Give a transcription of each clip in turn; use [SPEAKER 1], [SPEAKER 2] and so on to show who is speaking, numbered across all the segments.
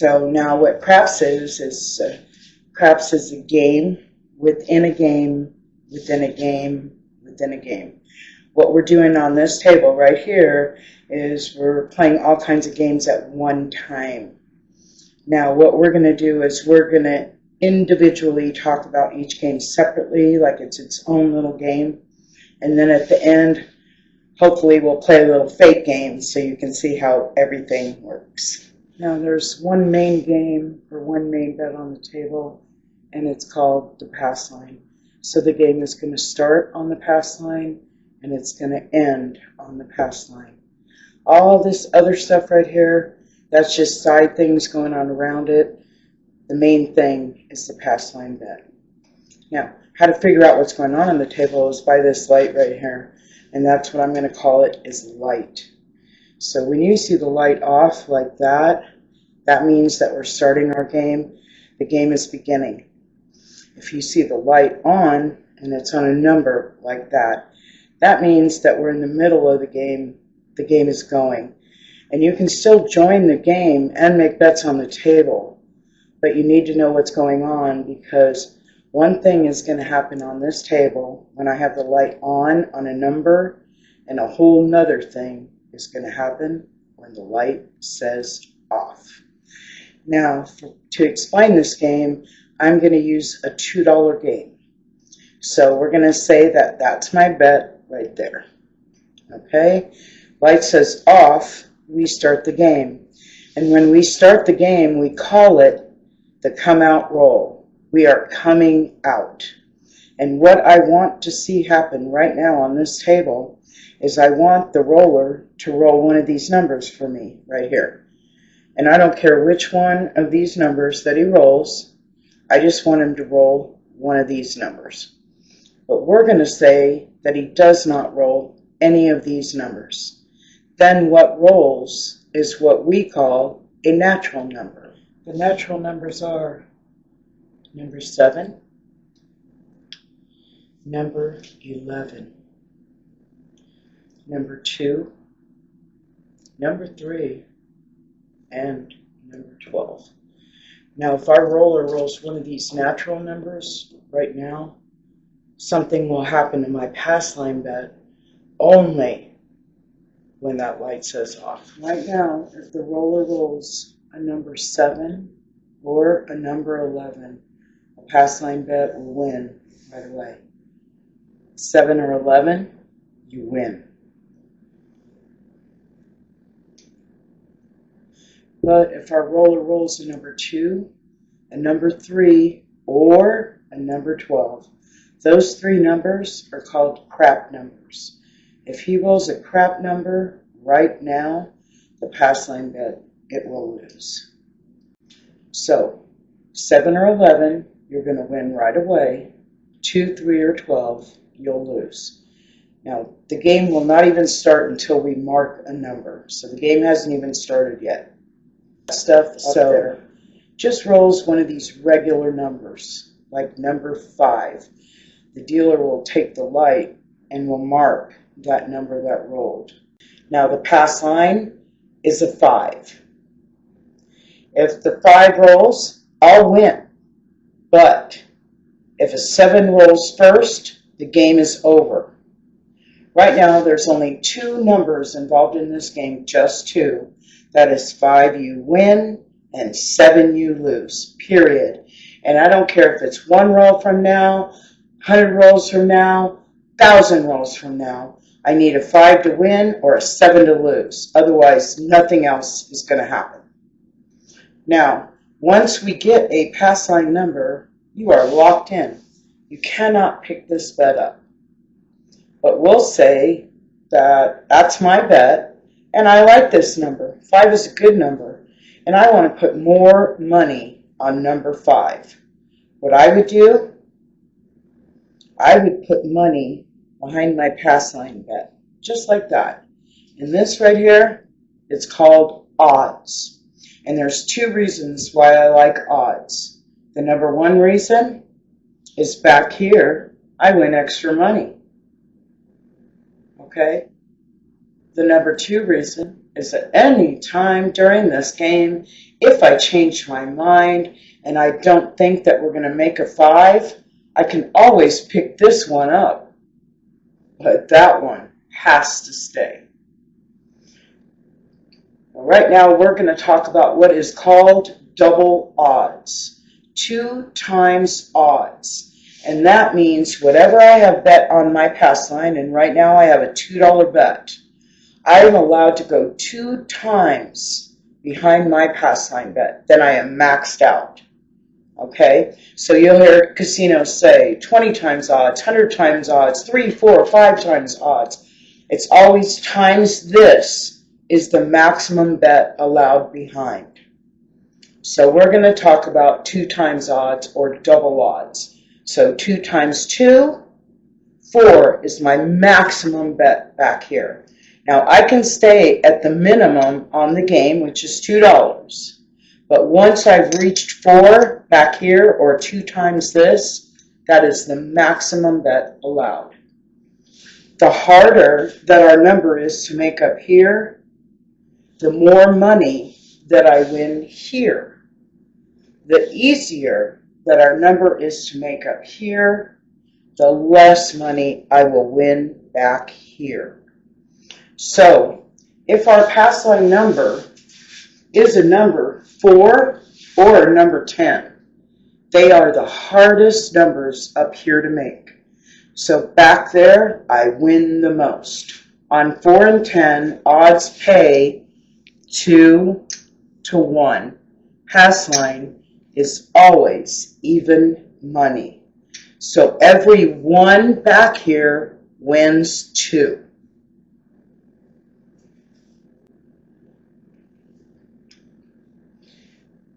[SPEAKER 1] So now what craps is craps is a game within a game within a game within a game. What we're doing on this table right here is we're playing all kinds of games at one time. Now what we're going to do is we're going to individually talk about each game separately, like it's its own little game. And then at the end, hopefully we'll play a little fake game so you can see how everything works. Now there's one main game or one main bet on the table, and it's called the pass line. So the game is going to start on the pass line and it's going to end on the pass line. All this other stuff right here, that's just side things going on around it. The main thing is the pass line bet. Now, how to figure out what's going on the table is by this light right here. And that's what I'm going to call it, is light. So when you see the light off like that, that means that we're starting our game. The game is beginning. If you see the light on and it's on a number like that, that means that we're in the middle of the game. The game is going. And you can still join the game and make bets on the table, but you need to know what's going on, because one thing is going to happen on this table when I have the light on a number, and a whole nother thing is going to happen when the light says off. Now, to explain this game, I'm going to use a $2 game. So we're going to say that that's my bet right there. Okay? Light says off, we start the game. And when we start the game, we call it the come out roll. We are coming out. And what I want to see happen right now on this table is I want the roller to roll one of these numbers for me right here. And I don't care which one of these numbers that he rolls. I just want him to roll one of these numbers. But we're going to say that he does not roll any of these numbers. Then what rolls is what we call a natural number. The natural numbers are number 7, number 11, number 2, number 3, and number 12. Now, if our roller rolls one of these natural numbers right now, something will happen to my pass line bet only when that light says off. Right now, if the roller rolls a number 7 or a number 11, a pass line bet will win right away. 7 or 11, you win. But if our roller rolls a number 2, a number 3, or a number 12, those 3 numbers are called crap numbers. If he rolls a crap number right now, the pass line bet, it will lose. So, 7 or 11, you're going to win right away. 2, 3, or 12, you'll lose. Now, the game will not even start until we mark a number. So the game hasn't even started yet. Stuff up there just rolls one of these regular numbers, like number 5. The dealer will take the light and will mark that number that rolled. Now the pass line is a 5. If the 5 rolls, I'll win. But if a 7 rolls first, the game is over. Right now there's only 2 numbers involved in this game, just 2. That is 5 you win and 7 you lose, period. And I don't care if it's 1 roll from now, 100 rolls from now, 1,000 rolls from now. I need a 5 to win or a 7 to lose. Otherwise, nothing else is going to happen. Now, once we get a pass line number, you are locked in. You cannot pick this bet up. But we'll say that that's my bet, and I like this number. 5 is a good number, and I want to put more money on number 5. What I would do, I would put money behind my pass line bet, just like that. And this right here, it's called odds. And there's 2 reasons why I like odds. The number 1 reason is back here, I win extra money. Okay? The number 2 reason is that any time during this game, If I change my mind and I don't think that we're going to make a 5, I can always pick this one up. But that one has to stay. Right now we're going to talk about what is called double odds. 2 times odds. And that means whatever I have bet on my pass line, and right now I have a $2 bet, I am allowed to go 2 times behind my pass line bet. Then I am maxed out. Okay? So you'll hear casinos say 20 times odds, 100 times odds, 3, 4, 5 times odds. It's always times this is the maximum bet allowed behind. So we're going to talk about 2 times odds or double odds. So 2 times 2, 4 is my maximum bet back here. Now I can stay at the minimum on the game, which is $2. But once I've reached 4 back here, or 2 times this, that is the maximum bet allowed. The harder that our number is to make up here, the more money that I win here. The easier that our number is to make up here, the less money I will win back here. So, if our pass line number is a number 4 or a number 10, they are the hardest numbers up here to make. So back there, I win the most. On 4 and 10, odds pay 2 to 1. Pass line is always even money. So every 1 back here wins 2.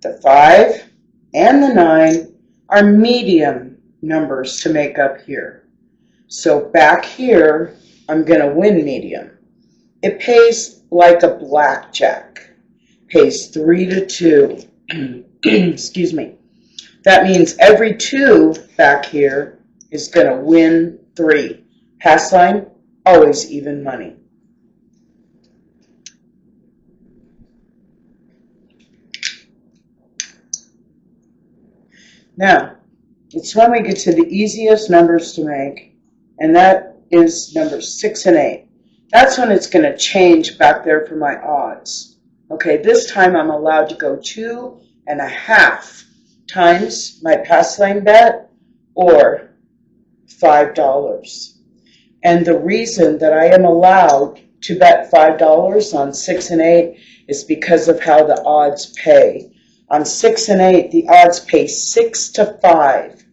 [SPEAKER 1] The 5 and the 9 are medium numbers to make up here. So back here, I'm going to win medium. It pays like a blackjack. Pays 3 to 2. Excuse me. That means every 2 back here is going to win 3. Pass line, always even money. Now, it's when we get to the easiest numbers to make, and that is numbers 6 and 8. That's when it's going to change back there for my odds. Okay, this time I'm allowed to go 2.5 times my pass line bet, or $5. And the reason that I am allowed to bet $5 on 6 and 8 is because of how the odds pay. On 6 and 8, the odds pay 6 to 5.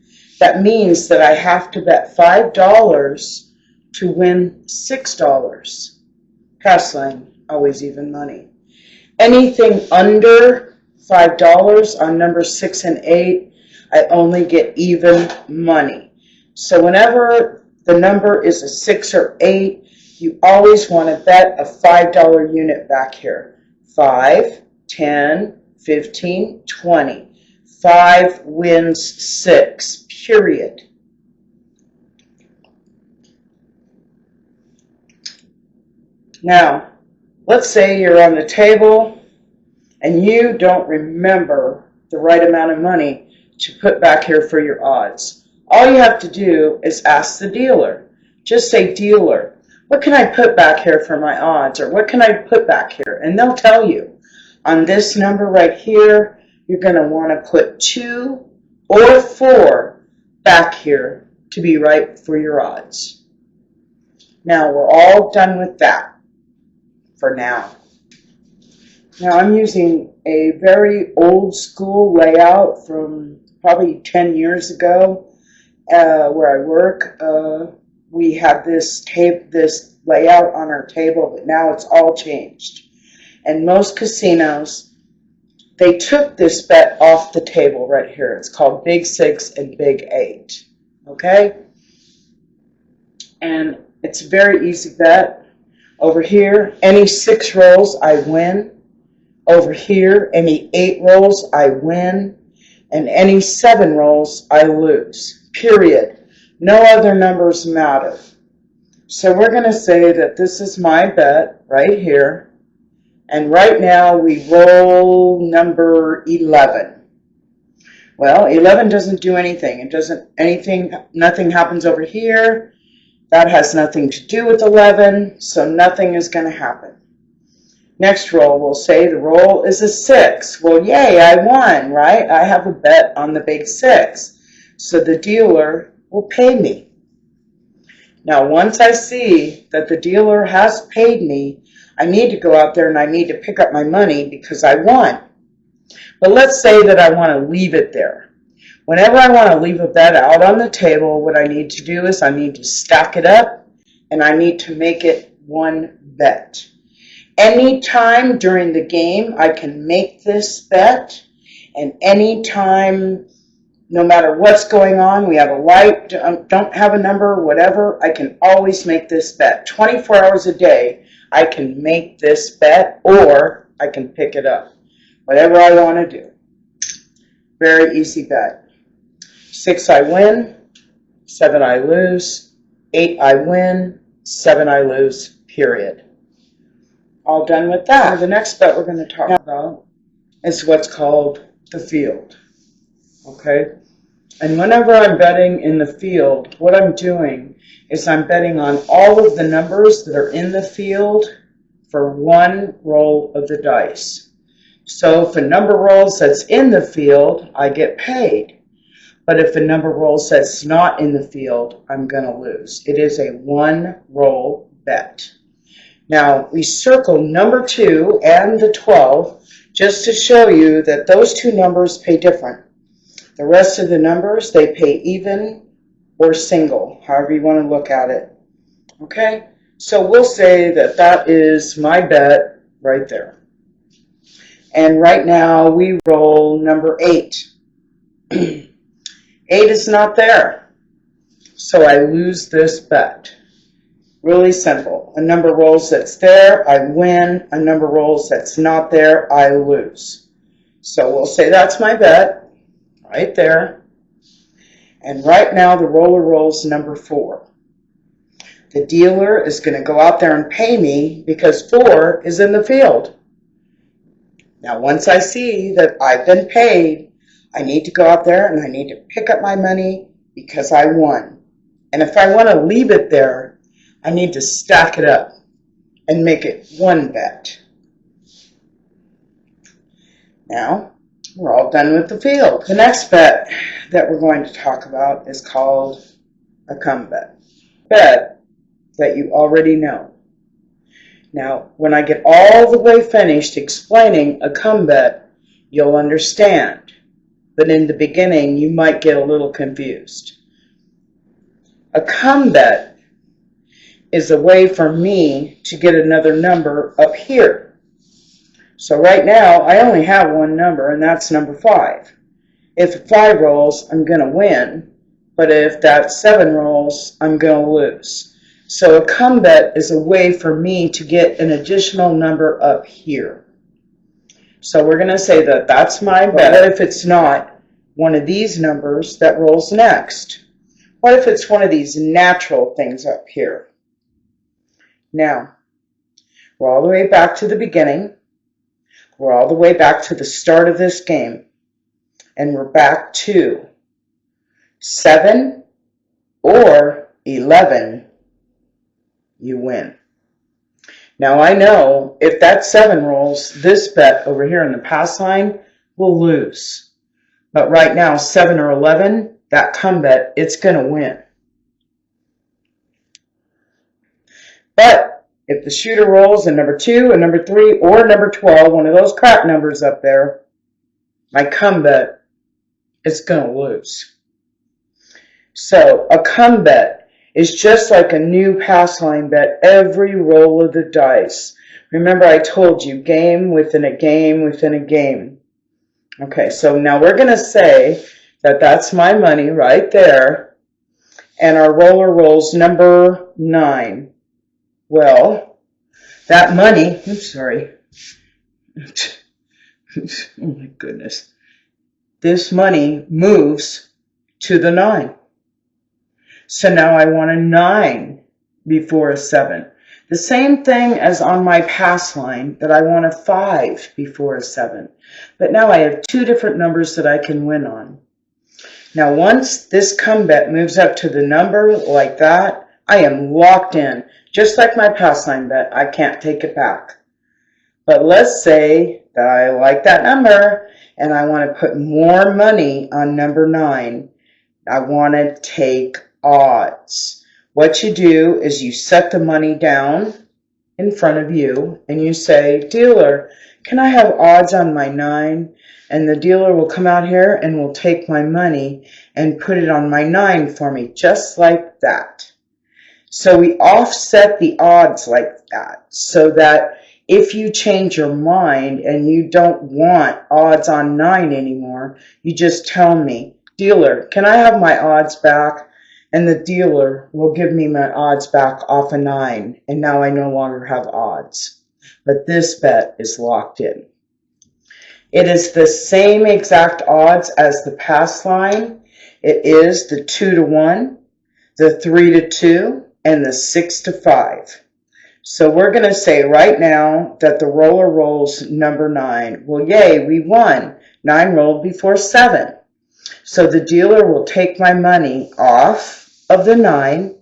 [SPEAKER 1] That means that I have to bet $5 to win $6. Pass line, always even money. Anything under $5 on numbers 6 and 8, I only get even money. So whenever the number is a 6 or 8, you always want to bet a $5 unit back here. 5, 10, 15, 20. 5 wins 6, period. Now, let's say you're on the table and you don't remember the right amount of money to put back here for your odds. All you have to do is ask the dealer. Just say, dealer, what can I put back here for my odds? Or what can I put back here? And they'll tell you. On this number right here, you're going to want to put 2 or 4 back here to be right for your odds. Now, we're all done with that for now. Now, I'm using a very old school layout from probably 10 years ago where I work. We have this layout on our table, but now it's all changed. And most casinos, they took this bet off the table right here. It's called Big 6 and Big 8. Okay? And it's a very easy bet. Over here, any 6 rolls, I win. Over here, any 8 rolls, I win. And any 7 rolls, I lose. Period. No other numbers matter. So we're going to say that this is my bet right here. And right now we roll number 11. Well, 11 doesn't do anything. It doesn't anything, nothing happens over here. That has nothing to do with 11, so nothing is going to happen. Next roll, we'll say the roll is a 6. Well, yay, I won, right? I have a bet on the big 6. So the dealer will pay me. Now, once I see that the dealer has paid me, I need to go out there and I need to pick up my money because I won. But let's say that I want to leave it there. Whenever I want to leave a bet out on the table, what I need to do is I need to stack it up and I need to make it one bet. Anytime during the game I can make this bet, and anytime, no matter what's going on, we have a light, don't have a number, whatever, I can always make this bet. 24 hours a day, I can make this bet or I can pick it up. Whatever I want to do. Very easy bet. 6 I win, 7 I lose, 8 I win, 7 I lose, period. All done with that. The next bet we're going to talk about is what's called the field. Okay? And whenever I'm betting in the field, what I'm doing is I'm betting on all of the numbers that are in the field for one roll of the dice. So if a number rolls that's in the field, I get paid. But if a number rolls that's not in the field, I'm going to lose. It is a one roll bet. Now, we circle number 2 and the 12 just to show you that those two numbers pay different. The rest of the numbers, they pay even or single, however you want to look at it. Okay? So we'll say that that is my bet right there. And right now we roll number 8. 8 is not there. So I lose this bet. Really simple. A number rolls that's there, I win. A number rolls that's not there, I lose. So we'll say that's my bet, right there. And right now the roller rolls number 4. The dealer is going to go out there and pay me because 4 is in the field. Now once I see that I've been paid, I need to go out there and I need to pick up my money because I won. And if I want to leave it there, I need to stack it up and make it one bet. Now, we're all done with the field. The next bet that we're going to talk about is called a come bet. Bet that you already know. Now, when I get all the way finished explaining a come bet, you'll understand. But in the beginning, you might get a little confused. A come bet is a way for me to get another number up here. So right now, I only have one number, and that's number 5. If 5 rolls, I'm going to win, but if that 7 rolls, I'm going to lose. So a come bet is a way for me to get an additional number up here. So we're going to say that that's my bet. What if it's not one of these numbers that rolls next? What if it's one of these natural things up here? Now, we're all the way back to the beginning. We're all the way back to the start of this game. And we're back to 7 or 11, you win. Now I know if that 7 rolls, this bet over here in the pass line will lose. But right now, 7 or 11, that come bet, it's going to win. But if the shooter rolls a number 2, a number 3, or a number 12, one of those crap numbers up there, my come bet is going to lose. So a come bet is just like a new pass line bet every roll of the dice. Remember I told you, game within a game within a game. Okay, so now we're going to say that that's my money right there. And our roller rolls number 9. Well, that money, oops, sorry. Oh my goodness. This money moves to the 9. So now I want a 9 before a 7. The same thing as on my pass line that I want a 5 before a 7. But now I have two different numbers that I can win on. Now once this come bet moves up to the number like that, I am locked in. Just like my pass line bet, I can't take it back. But let's say that I like that number and I want to put more money on number 9. I want to take odds. What you do is you set the money down in front of you and you say, dealer, can I have odds on my 9? And the dealer will come out here and will take my money and put it on my 9 for me, just like that. So we offset the odds like that, so that if you change your mind and you don't want odds on 9 anymore, you just tell me, dealer, can I have my odds back? And the dealer will give me my odds back off a 9, and now I no longer have odds. But this bet is locked in. It is the same exact odds as the pass line. It is the 2-to-1, the 3-to-2, and the 6-to-5. So we're going to say right now that the roller rolls number 9. Well, yay, we won. 9 rolled before 7. So the dealer will take my money off of the 9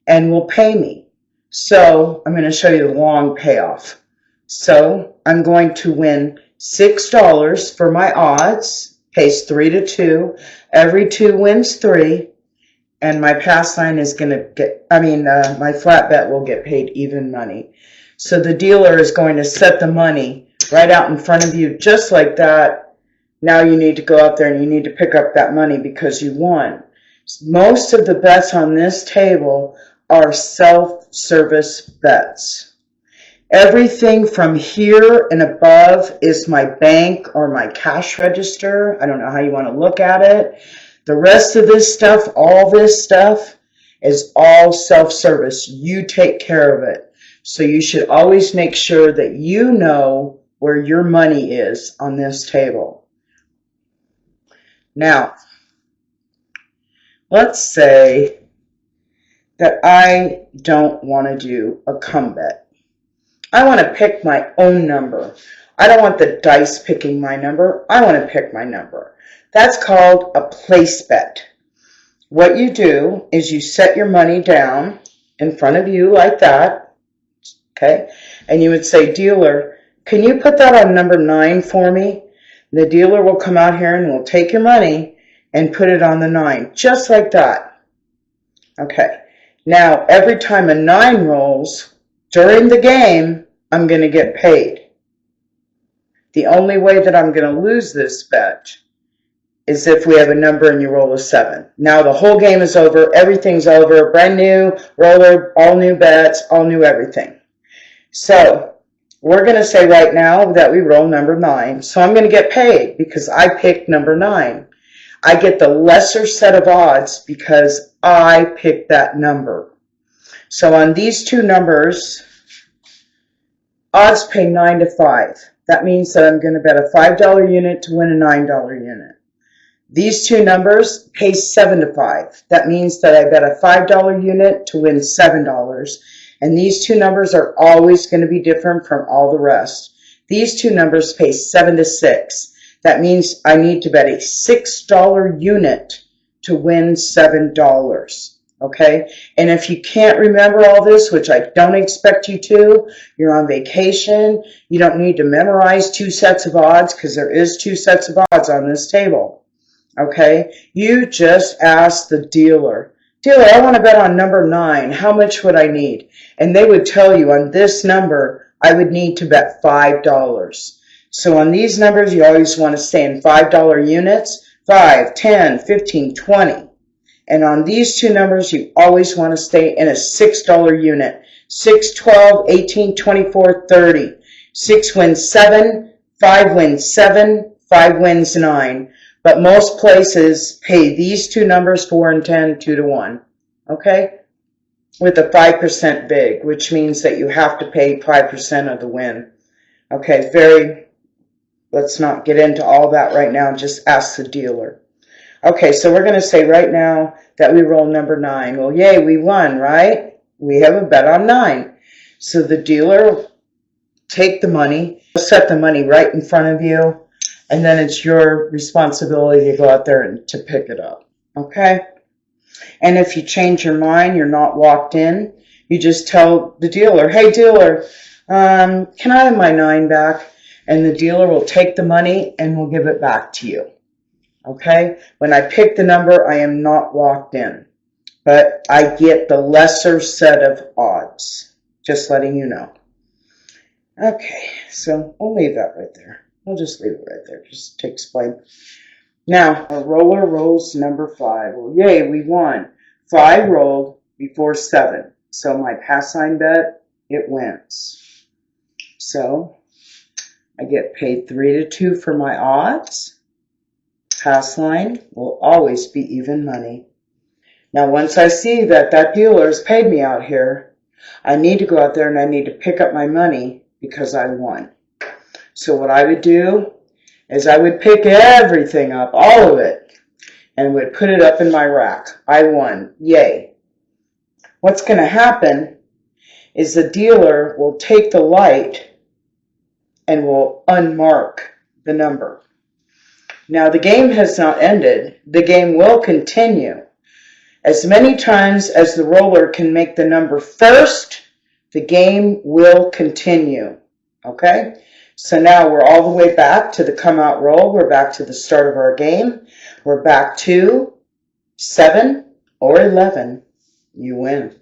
[SPEAKER 1] and will pay me. So I'm going to show you the long payoff. So I'm going to win $6 for my odds, pays 3-to-2. Every 2 wins 3. And my pass line is going to get, my flat bet will get paid even money. So the dealer is going to set the money right out in front of you just like that. Now you need to go out there and you need to pick up that money because you won. Most of the bets on this table are self-service bets. Everything from here and above is my bank or my cash register. I don't know how you want to look at it. The rest of this stuff, all this stuff, is all self-service. You take care of it. So you should always make sure that you know where your money is on this table. Now, let's say that I don't want to do a come bet. I want to pick my own number. I don't want the dice picking my number. I want to pick my number. That's called a place bet. What you do is you set your money down in front of you like that, okay? And you would say, dealer, can you put that on number 9 for me? The dealer will come out here and will take your money and put it on the 9, just like that. Okay, now every time a 9 rolls during the game, I'm going to get paid. The only way that I'm going to lose this bet is if we have a number and you roll a 7. Now the whole game is over, everything's over, brand new roller, all new bets, all new everything. So we're going to say right now that we roll number 9. So I'm going to get paid because I picked number 9. I get the lesser set of odds because I picked that number. So on these two numbers, odds pay 9-5. That means that I'm going to bet a $5 unit to win a $9 unit. These two numbers pay 7-5. That means that I bet a $5 unit to win $7. And these two numbers are always going to be different from all the rest. These two numbers pay 7-6. That means I need to bet a $6 unit to win $7. Okay? And if you can't remember all this, which I don't expect you to, you're on vacation, you don't need to memorize 2 sets of odds because there is 2 sets of odds on this table. Okay? You just ask the dealer, dealer, I want to bet on number 9. How much would I need? And they would tell you on this number, I would need to bet $5. So on these numbers, you always want to stay in $5 units, 5, 10, 15, 20. And on these two numbers, you always want to stay in a $6 unit. 6, 12, 18, 24, 30. 6 wins 7, 5 wins 7, 5 wins 9. But most places pay these two numbers, 4 and 10, 2-to-1. Okay? With a 5% big, which means that you have to pay 5% of the win. Okay, let's not get into all that right now. Just ask the dealer. Okay, so we're going to say right now that we roll number 9. Well, yay, we won, right? We have a bet on 9. So the dealer will take the money, set the money right in front of you, and then it's your responsibility to go out there and to pick it up. Okay? And if you change your mind, you're not locked in, you just tell the dealer, hey dealer, can I have my 9 back? And the dealer will take the money and will give it back to you. Okay? When I pick the number, I am not locked in. But I get the lesser set of odds. Just letting you know. Okay, so we'll leave that right there. We'll just leave it right there, just to explain. Now, our roller rolls number 5. Well, yay, we won. 5 rolled before 7. So my pass line bet, it wins. So I get paid 3-2 for my odds. Pass line will always be even money. Now, once I see that that dealer has paid me out here, I need to go out there and I need to pick up my money because I won. So what I would do is I would pick everything up, all of it, and would put it up in my rack. I won. Yay. What's going to happen is the dealer will take the light and will unmark the number. Now, the game has not ended. The game will continue. As many times as the roller can make the number first, the game will continue. Okay? So now we're all the way back to the come out roll. We're back to the start of our game. We're back to 7 or 11. You win.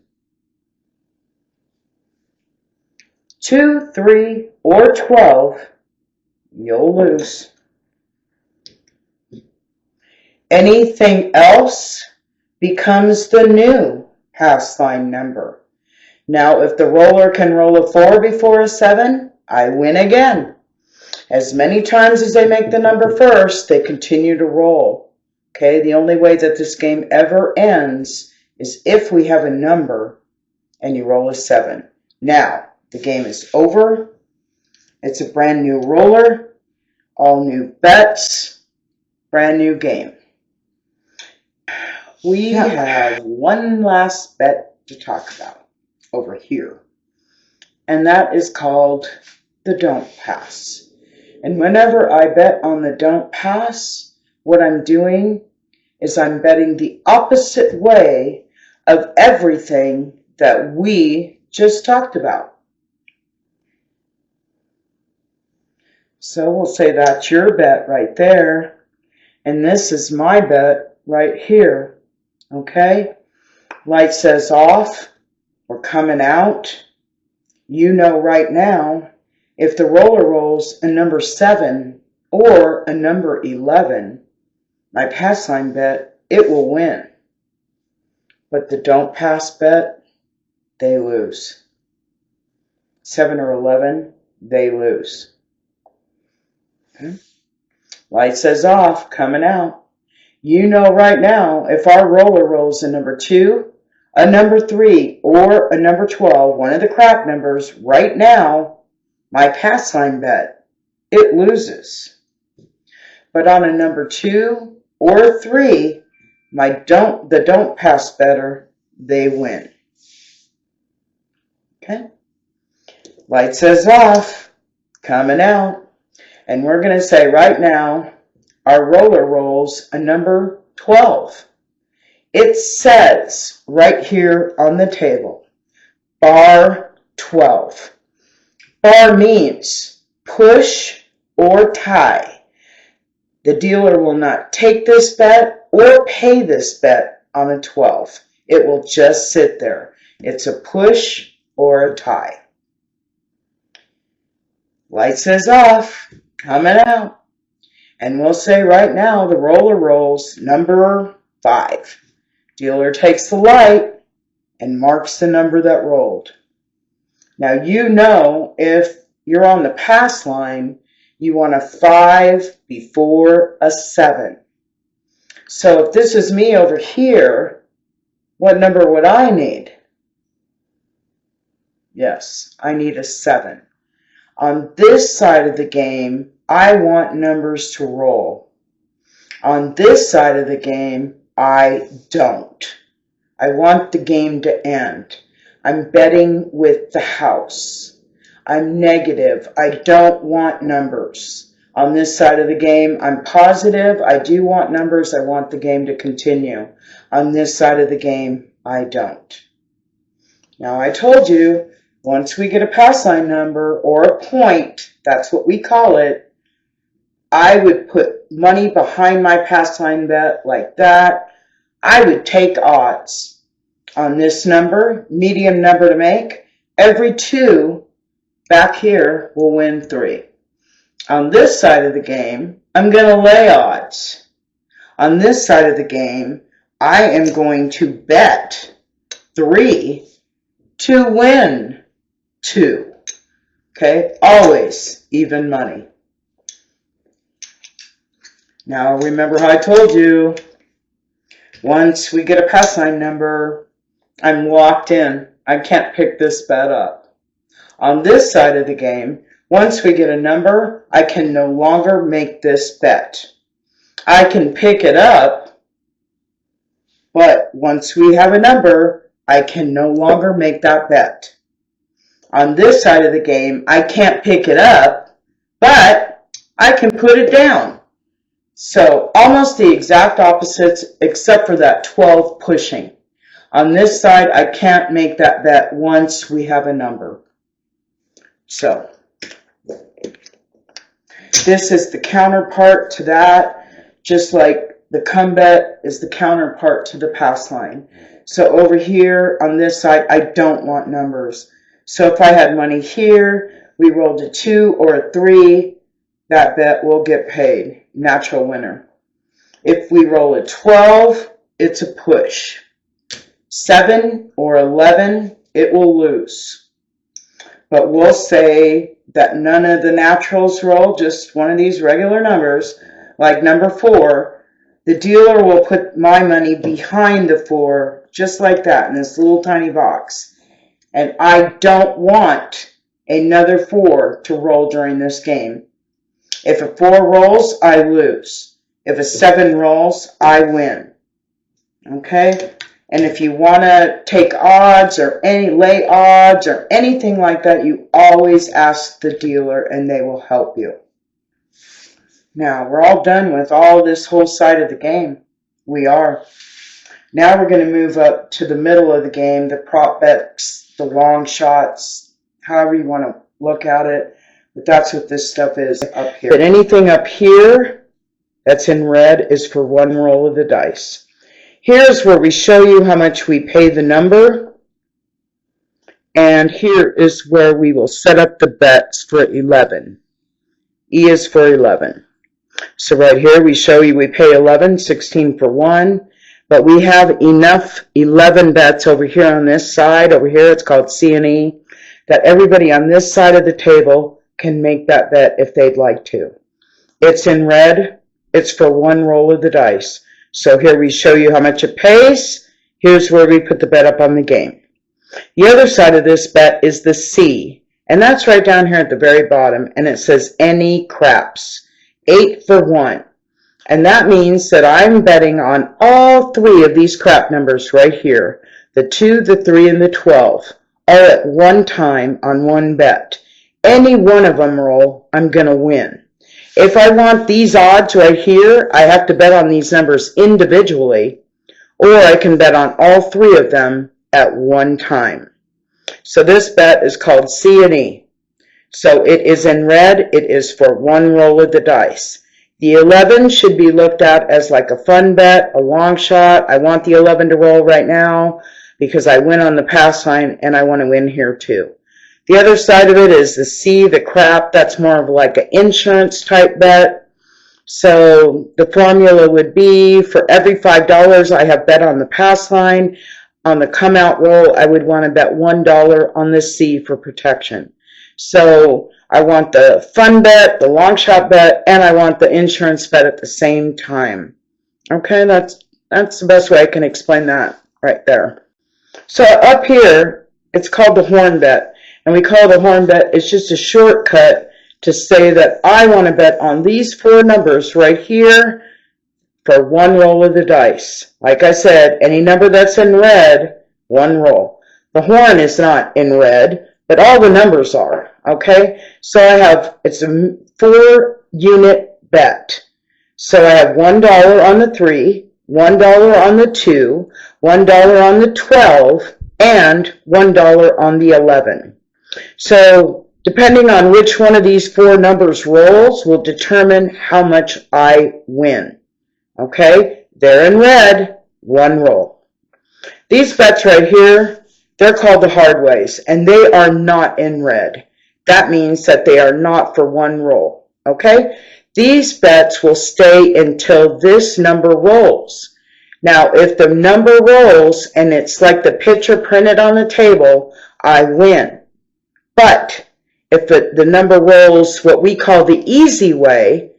[SPEAKER 1] 2, 3, or 12. You'll lose. Anything else becomes the new pass line number. Now, if the roller can roll a 4 before a 7, I win again. As many times as they make the number first, they continue to roll. Okay, the only way that this game ever ends is if we have a number and you roll a 7. Now, the game is over. It's a brand new roller, all new bets, brand new game. We have one last bet to talk about over here, and that is called the don't pass. And whenever I bet on the don't pass, what I'm doing is I'm betting the opposite way of everything that we just talked about. So we'll say that's your bet right there, and this is my bet right here. Okay? Light says off. We're coming out. You know right now, if the roller rolls a number 7 or a number 11, my pass line bet, it will win. But the don't pass bet, they lose. 7 or 11, they lose. Okay? Light says off, coming out. You know right now, if our roller rolls a number 2, a number 3, or a number 12, one of the crap numbers, right now, my pass line bet, it loses. But on a number 2 or 3, the don't pass better, they win. Okay? Light says off, coming out. And we're going to say right now, our roller rolls a number 12. It says right here on the table, bar 12. Bar means push or tie. The dealer will not take this bet or pay this bet on a 12. It will just sit there. It's a push or a tie. Light says off, coming out. And we'll say right now the roller rolls number 5. Dealer takes the light and marks the number that rolled. Now you know if you're on the pass line, you want a 5 before a 7. So if this is me over here, what number would I need? Yes, I need a 7. On this side of the game, I want numbers to roll. On this side of the game, I don't. I want the game to end. I'm betting with the house. I'm negative. I don't want numbers. On this side of the game, I'm positive. I do want numbers. I want the game to continue. On this side of the game, I don't. Now, I told you, once we get a pass line number or a point, that's what we call it, I would put money behind my pass line bet like that. I would take odds on this number, medium number to make. Every 2 back here will win 3. On this side of the game, I'm going to lay odds. On this side of the game, I am going to bet 3 to win 2. Okay, always even money. Now remember how I told you, once we get a pass line number, I'm locked in. I can't pick this bet up. On this side of the game, once we get a number, I can no longer make this bet. I can pick it up, but once we have a number, I can no longer make that bet. On this side of the game, I can't pick it up, but I can put it down. So almost the exact opposites except for that 12 pushing. On this side, I can't make that bet once we have a number. So this is the counterpart to that, just like the come bet is the counterpart to the pass line. So over here on this side, I don't want numbers. So if I had money here, we rolled a 2 or a 3, that bet will get paid. Natural winner. If we roll a 12, it's a push. 7 or 11, it will lose. But we'll say that none of the naturals roll, just one of these regular numbers, like number 4. The dealer will put my money behind the 4, just like that, in this little tiny box. And I don't want another 4 to roll during this game. If a 4 rolls, I lose. If a 7 rolls, I win. Okay? And if you want to take odds or lay odds or anything like that, you always ask the dealer and they will help you. Now, we're all done with all this whole side of the game. We are. Now we're going to move up to the middle of the game, the prop bets, the long shots, however you want to look at it. But that's what this stuff is up here. But anything up here that's in red is for 1 roll of the dice. Here's where we show you how much we pay the number. And here is where we will set up the bets for 11. E is for 11. So right here we show you we pay 11, 16 for 1. But we have enough 11 bets over here on this side. Over here it's called C and E. That everybody on this side of the table can make that bet if they'd like to. It's in red. It's for 1 roll of the dice. So here we show you how much it pays. Here's where we put the bet up on the game. The other side of this bet is the C. And that's right down here at the very bottom. And it says any craps. 8 for 1. And that means that I'm betting on all 3 of these crap numbers right here. The 2, the 3, and the 12. All at one time on one bet. Any one of them roll, I'm going to win. If I want these odds right here, I have to bet on these numbers individually, or I can bet on all 3 of them at one time. So this bet is called C and E. So it is in red. It is for 1 roll of the dice. The 11 should be looked at as like a fun bet, a long shot. I want the 11 to roll right now because I win on the pass line and I want to win here too. The other side of it is the C, the crap. That's more of like an insurance type bet. So the formula would be for every $5 I have bet on the pass line, on the come out roll, I would want to bet $1 on the C for protection. So I want the fun bet, the long shot bet, and I want the insurance bet at the same time. Okay, that's the best way I can explain that right there. So up here, it's called the horn bet. And we call the horn bet, it's just a shortcut to say that I want to bet on these 4 numbers right here for 1 roll of the dice. Like I said, any number that's in red, 1 roll. The horn is not in red, but all the numbers are, okay? So I have, it's a 4-unit bet. So I have $1 on the 3, $1 on the 2, $1 on the 12, and $1 on the 11. So depending on which one of these 4 numbers rolls will determine how much I win. Okay, they're in red, 1 roll. These bets right here, they're called the hard ways, and they are not in red. That means that they are not for 1 roll. Okay, these bets will stay until this number rolls. Now, if the number rolls and it's like the picture printed on the table, I win. But if the number rolls what we call the easy way,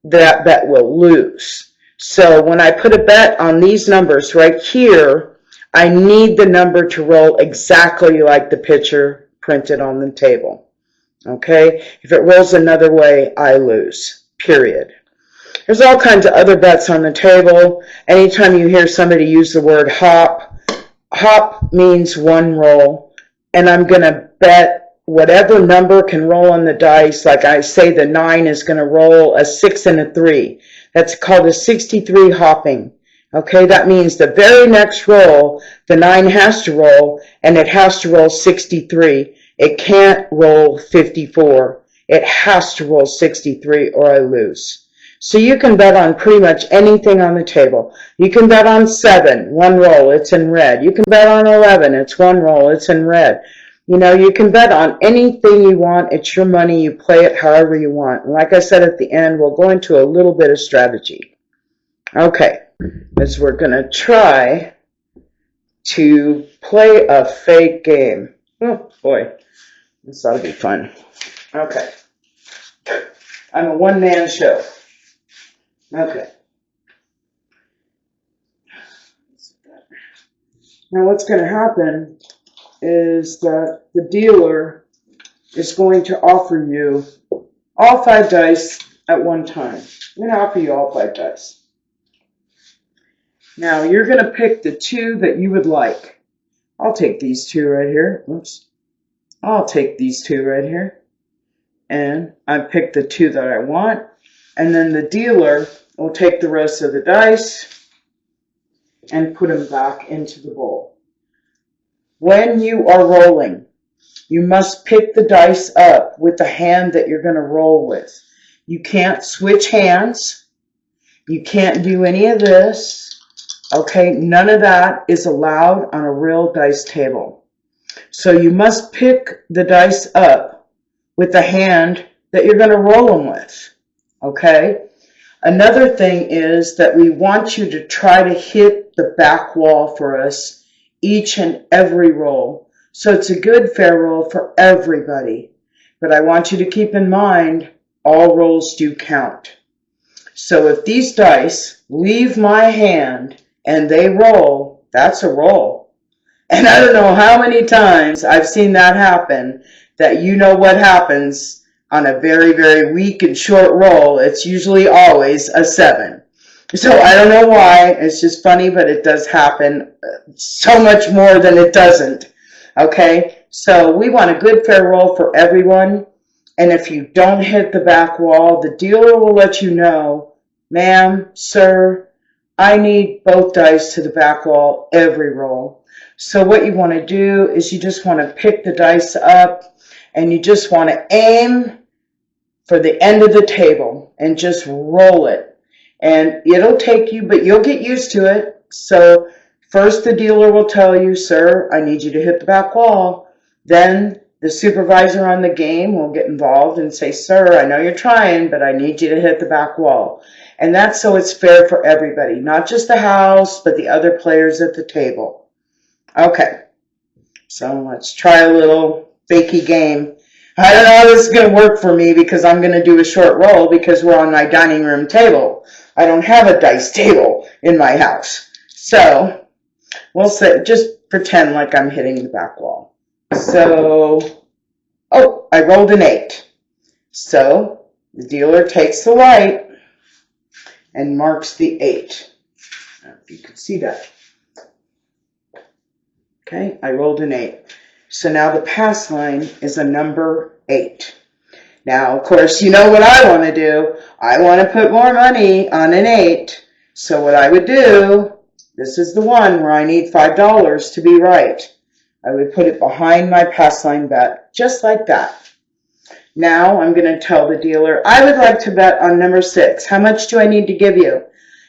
[SPEAKER 1] that bet will lose. So when I put a bet on these numbers right here, I need the number to roll exactly like the picture printed on the table. Okay? If it rolls another way, I lose. Period. There's all kinds of other bets on the table. Anytime you hear somebody use the word hop, hop means 1 roll. And I'm going to bet whatever number can roll on the dice. Like I say, the 9 is going to roll a 6 and a 3. That's called a 63 hopping. Okay, that means the very next roll, the 9 has to roll, and it has to roll 63. It can't roll 54. It has to roll 63 or I lose. So you can bet on pretty much anything on the table. You can bet on 7, 1 roll, it's in red. You can bet on 11, it's 1 roll, it's in red. You know, you can bet on anything you want. It's your money. You play it however you want. And like I said at the end, we'll go into a little bit of strategy. Okay, as we're going to try to play a fake game. Oh, boy, this ought to be fun. Okay, I'm a one-man show. Okay. Now what's going to happen is that the dealer is going to offer you all 5 dice at one time. I'm going to offer you all 5 dice. Now you're going to pick the 2 that you would like. I'll take these 2 right here. Oops. I'll take these 2 right here. And I picked the 2 that I want. And then the dealer will take the rest of the dice and put them back into the bowl. When you are rolling, you must pick the dice up with the hand that you're going to roll with. You can't switch hands. You can't do any of this. Okay, none of that is allowed on a real dice table. So you must pick the dice up with the hand that you're going to roll them with. Okay? Another thing is that we want you to try to hit the back wall for us each and every roll. So it's a good fair roll for everybody. But I want you to keep in mind, all rolls do count. So if these dice leave my hand and they roll, that's a roll. And I don't know how many times I've seen that happen, that you know what happens on a very, very weak and short roll. It's usually always a 7. So I don't know why. It's just funny, but it does happen so much more than it doesn't. Okay? So we want a good fair roll for everyone. And if you don't hit the back wall, the dealer will let you know, ma'am, sir, I need both dice to the back wall every roll. So what you want to do is you just want to pick the dice up and you just want to aim for the end of the table and just roll it. And it'll take you, but you'll get used to it. So first the dealer will tell you, sir, I need you to hit the back wall. Then the supervisor on the game will get involved and say, sir, I know you're trying, but I need you to hit the back wall. And that's so it's fair for everybody, not just the house, but the other players at the table. Okay, so let's try a little fakey game. I don't know how this is going to work for me because I'm going to do a short roll because we're on my dining room table. I don't have a dice table in my house. So we'll say, just pretend like I'm hitting the back wall. So, oh, I rolled an 8. So the dealer takes the light and marks the 8. I don't know if you can see that. Okay, I rolled an 8. So now the pass line is a number 8. Now, of course, you know what I want to do. I want to put more money on an 8. So what I would do, this is the one where I need $5 to be right. I would put it behind my pass line bet, just like that. Now I'm going to tell the dealer, I would like to bet on number 6. How much do I need to give you?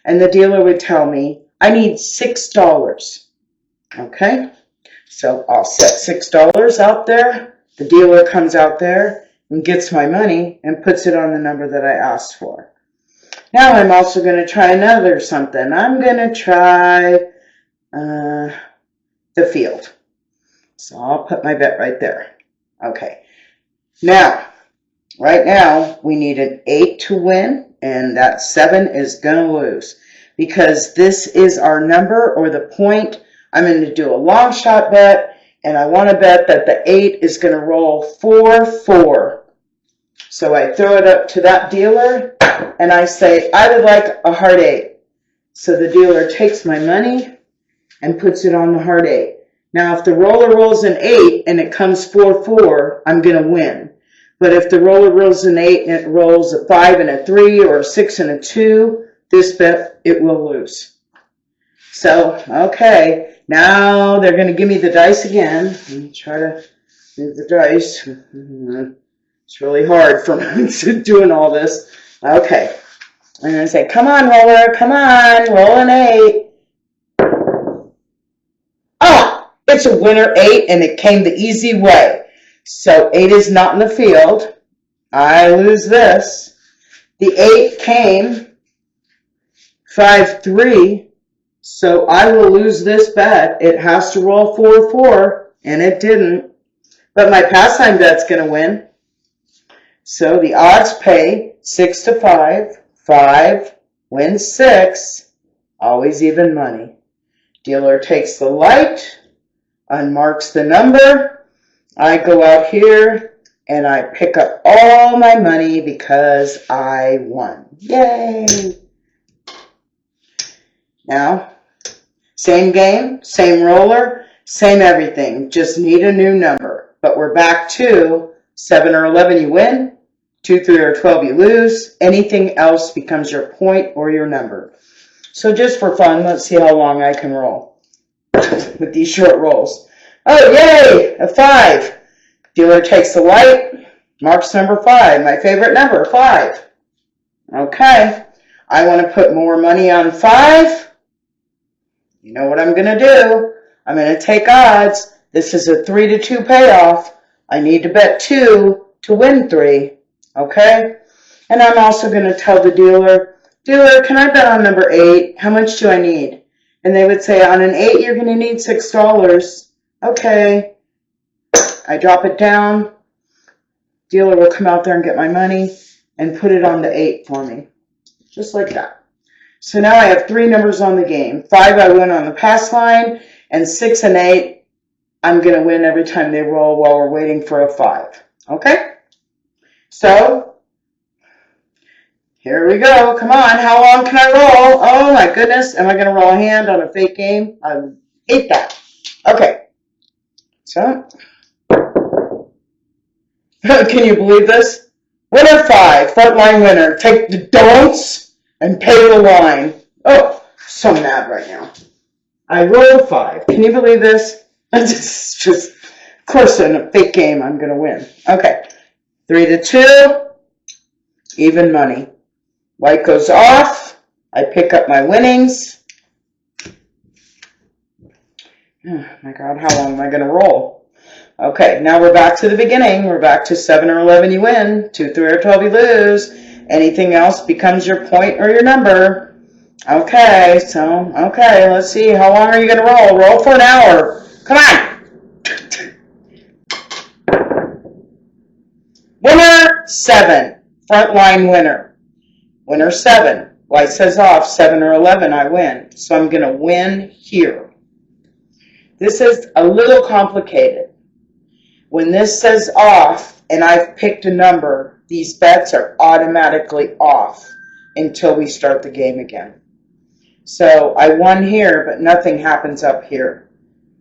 [SPEAKER 1] And the dealer would tell me, I need $6. Okay, so I'll set $6 out there. The dealer comes out there and gets my money and puts it on the number that I asked for. Now I'm also going to try another something. I'm going to try the field. So I'll put my bet right there. Okay. Now, right now, we need an 8 to win, and that 7 is going to lose. Because this is our number or the point, I'm going to do a long shot bet. And I want to bet that the 8 is going to roll 4-4. So I throw it up to that dealer, and I say, I would like a hard 8. So the dealer takes my money and puts it on the hard 8. Now, if the roller rolls an 8 and it comes 4-4, I'm going to win. But if the roller rolls an 8 and it rolls a 5 and a 3 or a 6 and a 2, this bet, it will lose. So, okay. Now they're going to give me the dice again. Let me try to move the dice. It's really hard for me doing all this. Okay. I'm going to say, come on, roller. Come on. Roll an 8. Oh, it's a winner 8, and it came the easy way. So 8 is not in the field. I lose this. The 8 came 5-3. So I will lose this bet. It has to roll 4-4, and it didn't. But my pass line bet's going to win. So the odds pay 6-5. 5 wins 6. Always even money. Dealer takes the light, unmarks the number. I go out here, and I pick up all my money because I won. Yay! Now, same game, same roller, same everything. Just need a new number. But we're back to 7 or 11 you win, 2, 3, or 12 you lose. Anything else becomes your point or your number. So just for fun, let's see how long I can roll with these short rolls. Oh, yay! A 5. Dealer takes the light, marks number 5. My favorite number, 5. Okay. I want to put more money on 5. You know what I'm going to do? I'm going to take odds. This is a 3-2 payoff. I need to bet 2 to win 3. Okay? And I'm also going to tell the dealer, can I bet on number 8? How much do I need? And they would say, on an 8, you're going to need $6. Okay. I drop it down. Dealer will come out there and get my money and put it on the 8 for me. Just like that. So now I have 3 numbers on the game. 5 I win on the pass line, and 6 and 8 I'm going to win every time they roll while we're waiting for a 5. Okay? So, here we go. Come on, how long can I roll? Oh my goodness, am I going to roll a hand on a fake game? I hate that. Okay. So, can you believe this? Winner 5, front line winner. Take the don'ts and pay the line. Oh, so mad right now. I rolled 5. Can you believe this? It's just, of course, in a fake game, I'm going to win. Okay. 3-2. Even money. Light goes off. I pick up my winnings. Oh, my God, how long am I going to roll? Okay, now we're back to the beginning. We're back to 7 or 11 you win. 2, 3, or 12 you lose. Anything else becomes your point or your number. Okay, let's see. How long are you going to roll? Roll for an hour. Come on. Winner 7. Frontline winner. Winner 7. Light says off. 7 or 11, I win. So I'm going to win here. This is a little complicated. When this says off and I've picked a number, these bets are automatically off until we start the game again. So I won here, but nothing happens up here.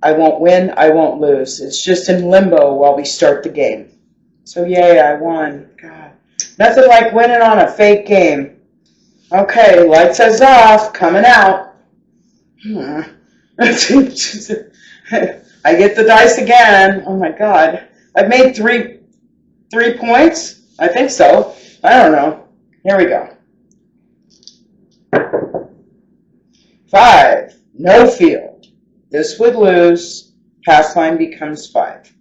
[SPEAKER 1] I won't win, I won't lose. It's just in limbo while we start the game. So yay, I won. God. Nothing like winning on a fake game. Okay, lights us off, coming out. I get the dice again. Oh my God. I've made three points? I think so. I don't know. Here we go. 5. No field. This would lose. Pass line becomes 5.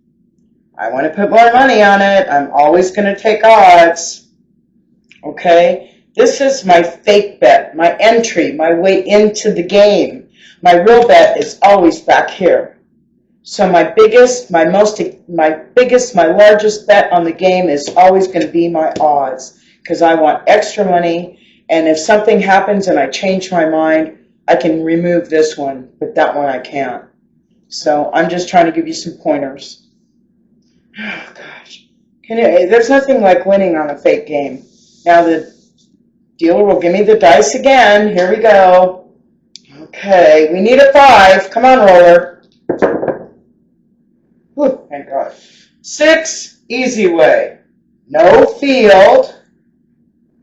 [SPEAKER 1] I want to put more money on it. I'm always going to take odds. Okay? This is my fake bet, my entry, my way into the game. My real bet is always back here. So my largest bet on the game is always going to be my odds, because I want extra money, and if something happens and I change my mind, I can remove this one, but that one I can't. So I'm just trying to give you some pointers. Oh, gosh. There's nothing like winning on a fake game. Now the dealer will give me the dice again. Here we go. Okay, we need a 5. Come on, roller. Whew, thank God. 6, easy way. No field.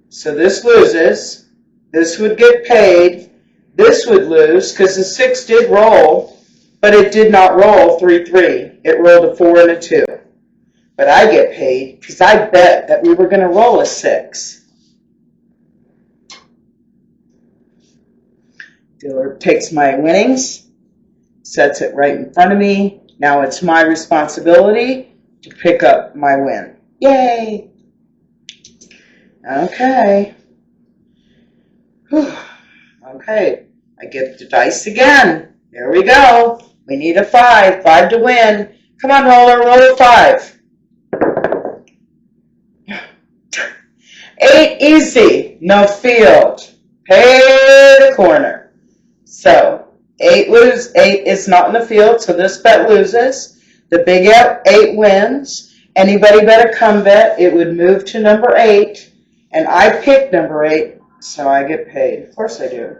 [SPEAKER 1] So this loses. This would get paid. This would lose because the 6 did roll, but it did not roll 3-3. It rolled a 4 and a 2. But I get paid because I bet that we were going to roll a 6. Dealer takes my winnings, sets it right in front of me. Now it's my responsibility to pick up my win. Yay! Okay. Whew. Okay, I get the dice again. There we go. We need a 5. 5 to win. Come on, roller, roll a 5. 8, easy. No field. Pay the corner. So 8 is not in the field, so this bet loses. The big 8 wins. Anybody bet a come bet, it would move to number 8, and I picked number 8, so I get paid. Of course I do.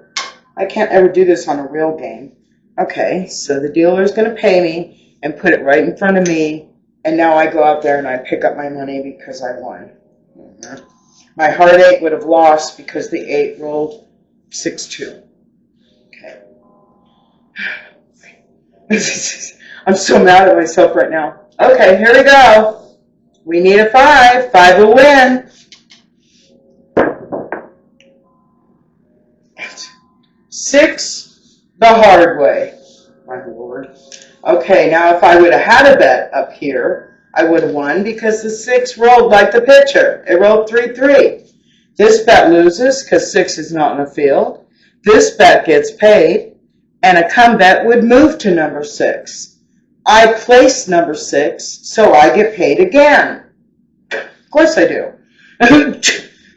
[SPEAKER 1] I can't ever do this on a real game. Okay, so the dealer is going to pay me and put it right in front of me, and now I go out there and I pick up my money because I won. My heartache would have lost because the 8 rolled 6-2. Okay. I'm so mad at myself right now. Okay, here we go. We need a 5. 5 will win. 6, the hard way. My Lord. Okay, now if I would have had a bet up here, I would have won because the 6 rolled like the pitcher. It rolled 3-3. This bet loses because 6 is not in the field. This bet gets paid, and a come bet would move to number 6. I place number 6, so I get paid again. Of course I do.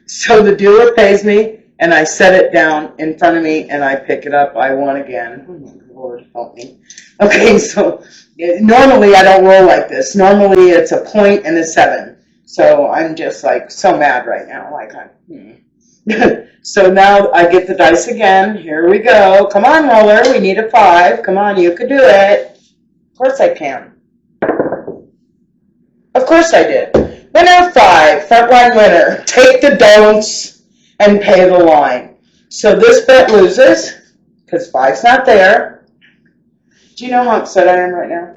[SPEAKER 1] So the dealer pays me, and I set it down in front of me, and I pick it up. I won again. Oh, my Lord, help me. Okay, so normally I don't roll like this. Normally it's a point and a 7. So I'm just like so mad right now. Like So now I get the dice again. Here we go. Come on, roller. We need a 5. Come on, you could do it. Of course I can. Of course I did. Winner 5, front line winner. Take the don'ts and pay the line. So this bet loses because 5's not there. Do you know how upset I am right now?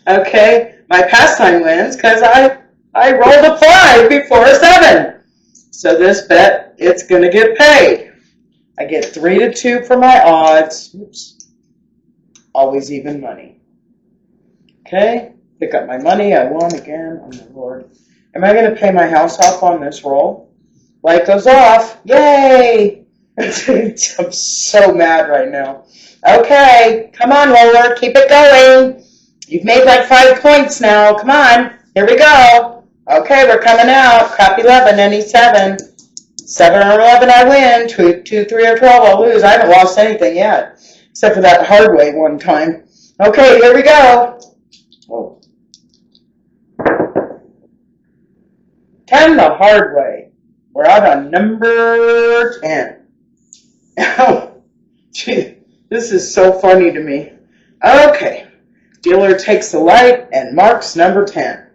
[SPEAKER 1] Okay, my pastime wins because I rolled a 5 before a 7. So this bet, it's going to get paid. I get 3-2 for my odds. Oops. Always even money. Okay, pick up my money. I won again. Oh, my Lord. Am I going to pay my house off on this roll? Light goes off. Yay! I'm so mad right now. Okay, come on, roller. Keep it going. You've made like 5 points now. Come on. Here we go. Okay, we're coming out. Crap 11, any 7. 7 or 11, I win. 2, 3, or 12, I'll lose. I haven't lost anything yet, except for that hard way one time. Okay, here we go. Oh. 10 the hard way. We're out on number 10. Oh, gee, This is so funny to me. Okay. Dealer takes the light and marks number 10.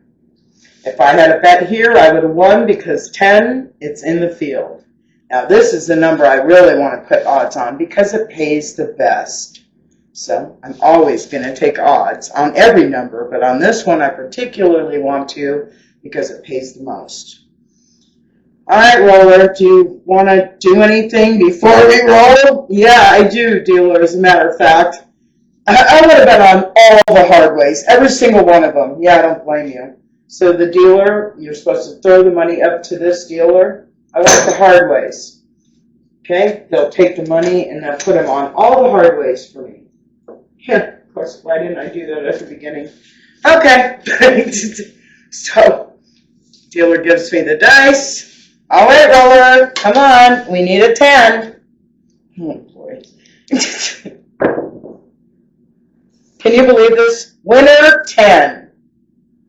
[SPEAKER 1] If I had a bet here, I would have won because 10, it's in the field. Now this is the number I really want to put odds on because it pays the best. So I'm always going to take odds on every number, but on this one I particularly want to because it pays the most. All right, roller, do you want to do anything before we roll? Yeah, I do, dealer, as a matter of fact. I would have bet on all the hard ways, every single one of them. Yeah, I don't blame you. So the dealer, you're supposed to throw the money up to this dealer. I want the hard ways. Okay, they'll take the money and they'll put them on all the hard ways for me. Yeah, of course, why didn't I do that at the beginning? Okay, so dealer gives me the dice. All right, roller, come on, we need a 10. Oh, boy. Can you believe this? Winner 10.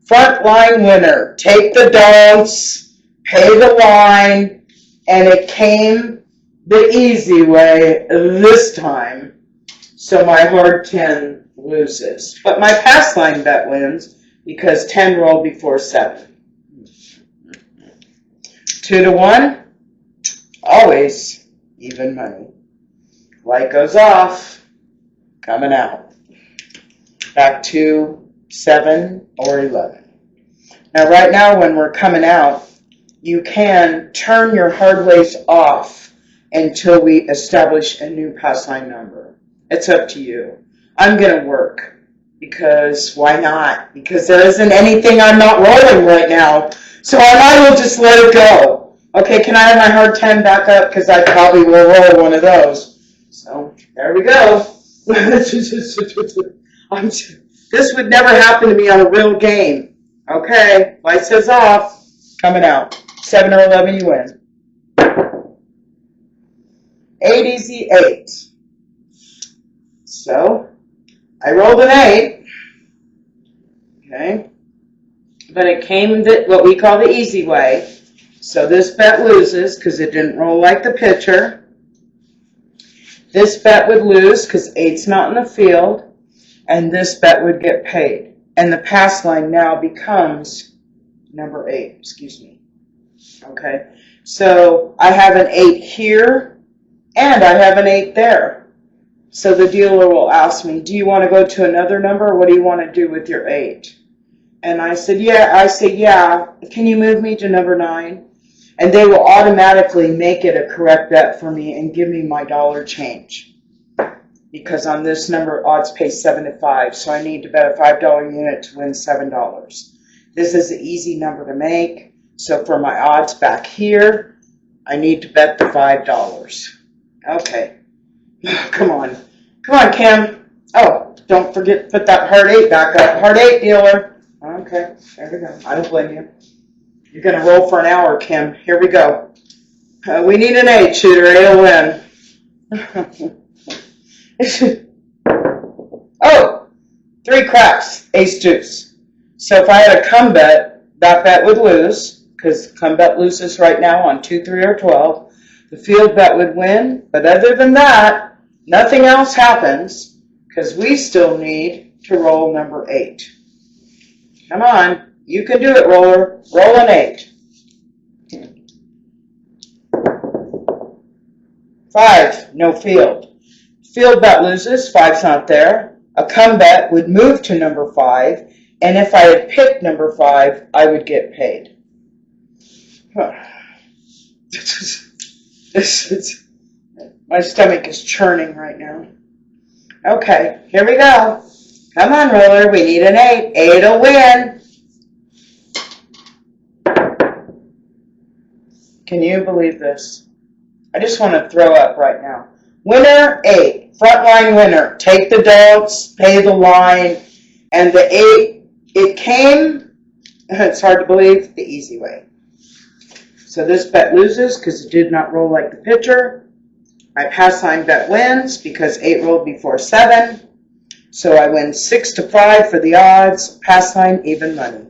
[SPEAKER 1] Frontline winner. Take the don'ts, pay the line, and it came the easy way this time. So my hard 10 loses. But my pass line bet wins because 10 rolled before 7. 2-1, always even money. Light goes off, coming out. Back to 7 or 11. Now right now when we're coming out, you can turn your hard ways off until we establish a new pass line number. It's up to you. I'm going to work because why not? Because there isn't anything I'm not rolling right now. So I might as well just let it go. Okay, can I have my hard 10 back up? Because I probably will roll one of those. So there we go. This would never happen to me on a real game. Okay, light says off, coming out. 7 or 11, you win. 8 easy 8. So I rolled an 8. Okay. But it came what we call the easy way. So this bet loses because it didn't roll like the pitcher. This bet would lose because 8's not in the field. And this bet would get paid. And the pass line now becomes number 8. Excuse me. Okay. So I have an 8 here and I have an 8 there. So the dealer will ask me, do you want to go to another number or what do you want to do with your 8? And I said, yeah. Can you move me to number 9? And they will automatically make it a correct bet for me and give me my dollar change. Because on this number, odds pay 7 to 5. So I need to bet a $5 unit to win $7. This is an easy number to make. So for my odds back here, I need to bet the $5. Okay. Come on. Come on, Kim. Oh, don't forget to put that hard 8 back up. Hard 8, dealer. Okay, there we go. I don't blame you. You're going to roll for an hour, Kim. Here we go. We need an 8 shooter. 8 will win. Oh, 3 craps. Ace deuce. So if I had a come bet, that bet would lose because come bet loses right now on 2, 3, or 12. The field bet would win. But other than that, nothing else happens because we still need to roll number 8. Come on. You can do it, roller. Roll an 8. 5, no field. Field bet loses. 5's not there. A come bet would move to number 5. And if I had picked number 5, I would get paid. My stomach is churning right now. Okay, here we go. Come on, roller. We need an 8. 8 will win. Can you believe this? I just want to throw up right now. Winner 8. Frontline winner. Take the don'ts, pay the line, and the 8, it came, it's hard to believe, the easy way. So this bet loses because it did not roll like the pitcher. My pass line bet wins because 8 rolled before 7. So I win 6 to 5 for the odds. Pass line, even money.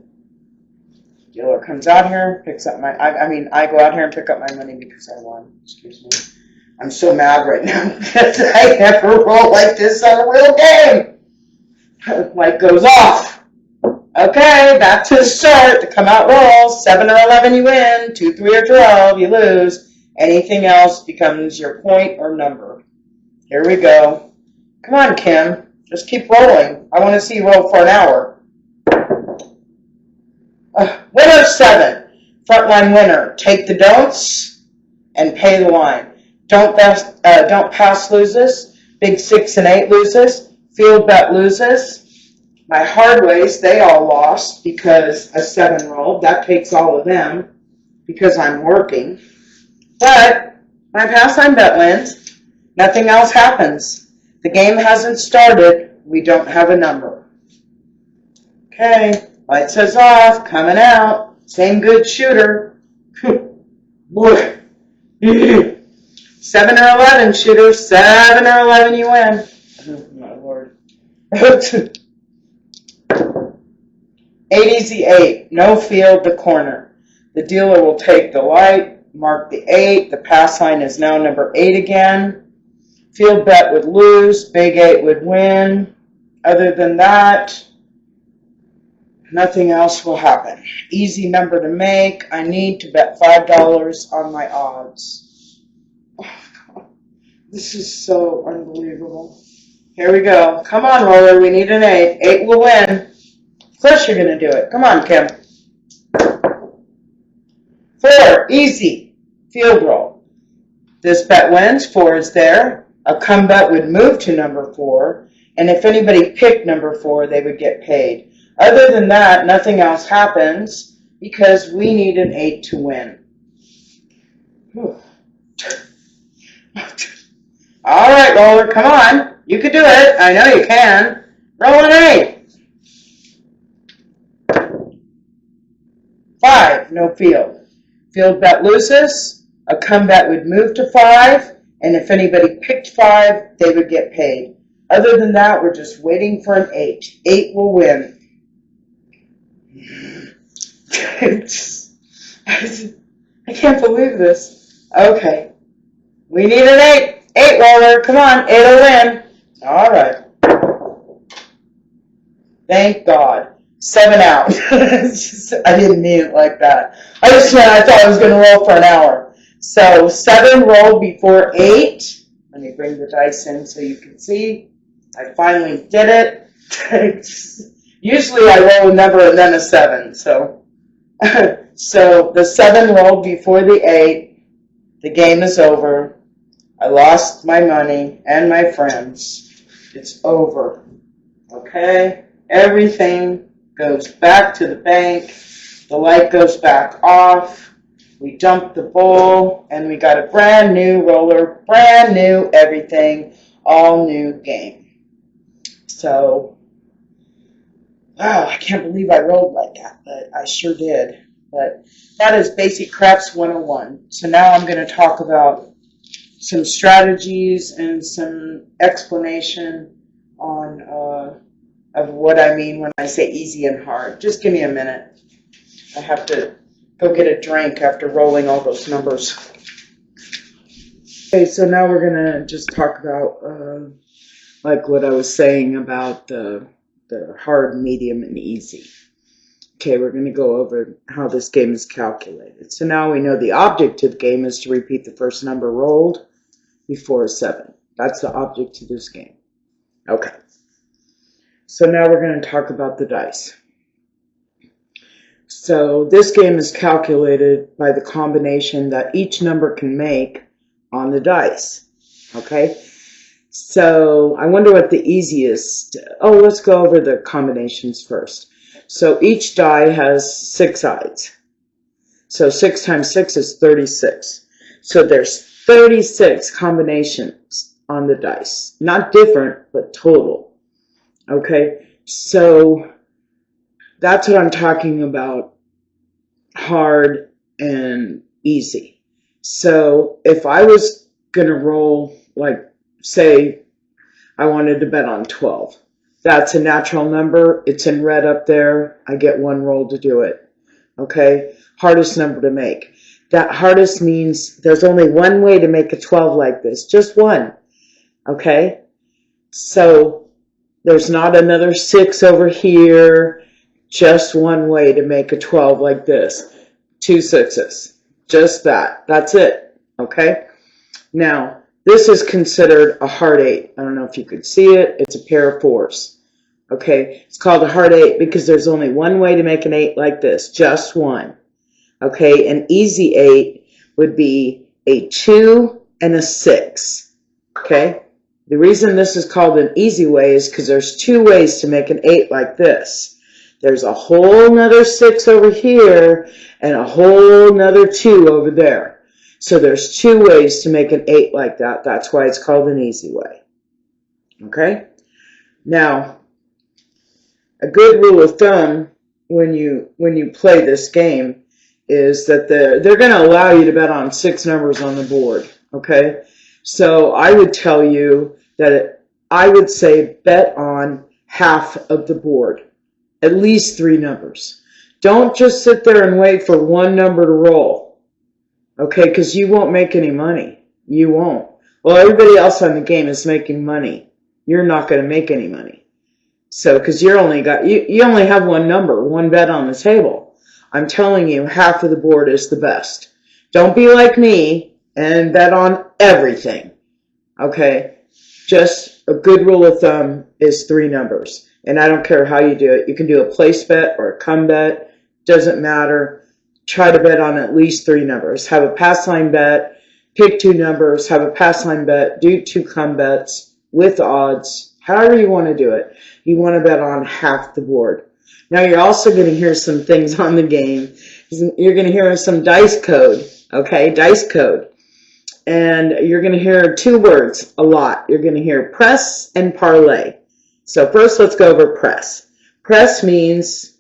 [SPEAKER 1] Dealer comes out here, picks up my, I go out here and pick up my money because I won. Excuse me. I'm so mad right now because I never roll like this on a real game. Light goes off. Okay, back to the start. The come out rolls. 7 or 11, you win. 2, 3, or 12, you lose. Anything else becomes your point or number. Here we go. Come on, Kim. Just keep rolling. I want to see you roll for an hour. Winner 7. Frontline winner. Take the don'ts and pay the line. Don't pass loses. Big 6 and 8 loses. Field bet loses. My hard ways, they all lost because a 7 rolled. That takes all of them because I'm working. But my pastime bet wins. Nothing else happens. The game hasn't started. We don't have a number. Okay, light says off, coming out. Same good shooter. Boy. 7 or 11, shooter. 7 or 11, you win. Oh, my Lord. 8 easy 8. No field, the corner. The dealer will take the light, mark the 8. The pass line is now number 8 again. Field bet would lose. Big 8 would win. Other than that, nothing else will happen. Easy number to make. I need to bet $5 on my odds. Oh, God. This is so unbelievable. Here we go. Come on, roller. We need an 8. 8 will win. Of course you're going to do it. Come on, Kim. 4, easy. Field roll. This bet wins. 4 is there. A come bet would move to number 4. And if anybody picked number 4, they would get paid. Other than that, nothing else happens because we need an 8 to win. All right, roller, come on. You can do it. I know you can. Roll an 8. 5, no field. Field bet loses. A come bet would move to 5. And if anybody picked 5, they would get paid. Other than that, we're just waiting for an 8. 8 will win. I can't believe this. Okay. We need an 8. 8 roller. Come on. 8 will win. All right. Thank God. 7 out. I didn't mean it like that. I thought I was going to roll for an hour. So 7 rolled before 8. Let me bring the dice in so you can see. I finally did it. Usually I roll a number and then a 7. So, so the 7 rolled before the 8. The game is over. I lost my money and my friends. It's over. Okay? Everything goes back to the bank. The light goes back off. We dumped the bowl, and we got a brand new roller, brand new everything, all new game. So, wow, I can't believe I rolled like that, but I sure did. But that is Basic Craps 101. So now I'm going to talk about some strategies and some explanation on of what I mean when I say easy and hard. Just give me a minute. I have to go get a drink after rolling all those numbers. Okay, so now we're going to just talk about like what I was saying about the hard, medium, and easy. Okay, we're going to go over how this game is calculated. So now we know the object of the game is to repeat the first number rolled before a 7. That's the object of this game. Okay. So now we're going to talk about the dice. So this game is calculated by the combination that each number can make on the dice. Okay? So I wonder what the easiest... Oh, let's go over the combinations first. So each die has 6 sides. So 6 times 6 is 36. So there's 36 combinations on the dice. Not different, but total. Okay, so that's what I'm talking about, hard and easy. So if I was going to roll, like, say, I wanted to bet on 12. That's a natural number. It's in red up there. I get 1 roll to do it. Okay, hardest number to make. that hardest means there's only one way to make a 12 like this. Just one. Okay? So there's not another 6 over here. Just one way to make a 12 like this. 2 6s. Just that. That's it. Okay? Now, this is considered a hard 8. I don't know if you could see it. It's a pair of 4s. Okay? It's called a hard 8 because there's only one way to make an 8 like this. Just one. Okay? An easy 8 would be a 2 and a 6. Okay? The reason this is called an easy way is because there's 2 ways to make an 8 like this. There's a whole nother 6 over here and a whole nother 2 over there. So there's 2 ways to make an 8 like that. That's why it's called an easy way. Okay? Now, a good rule of thumb when you play this game is that they're going to allow you to bet on 6 numbers on the board. Okay? So I would tell you that I would say bet on half of the board. At least 3 numbers. Don't just sit there and wait for one number to roll. Okay, because you won't make any money. You won't. Well, everybody else on the game is making money. You're not going to make any money. So, because you only have one number, one bet on the table. I'm telling you, half of the board is the best. Don't be like me and bet on everything. Okay? Just a good rule of thumb is 3 numbers. And I don't care how you do it. You can do a place bet or a come bet. Doesn't matter. Try to bet on at least 3 numbers. Have a pass line bet. Pick 2 numbers. Have a pass line bet. Do 2 come bets with odds. However you want to do it. You want to bet on half the board. Now you're also going to hear some things on the game. You're going to hear some dice code. Okay, dice code. And you're going to hear 2 words a lot. You're going to hear press and parlay. So first let's go over press. Press means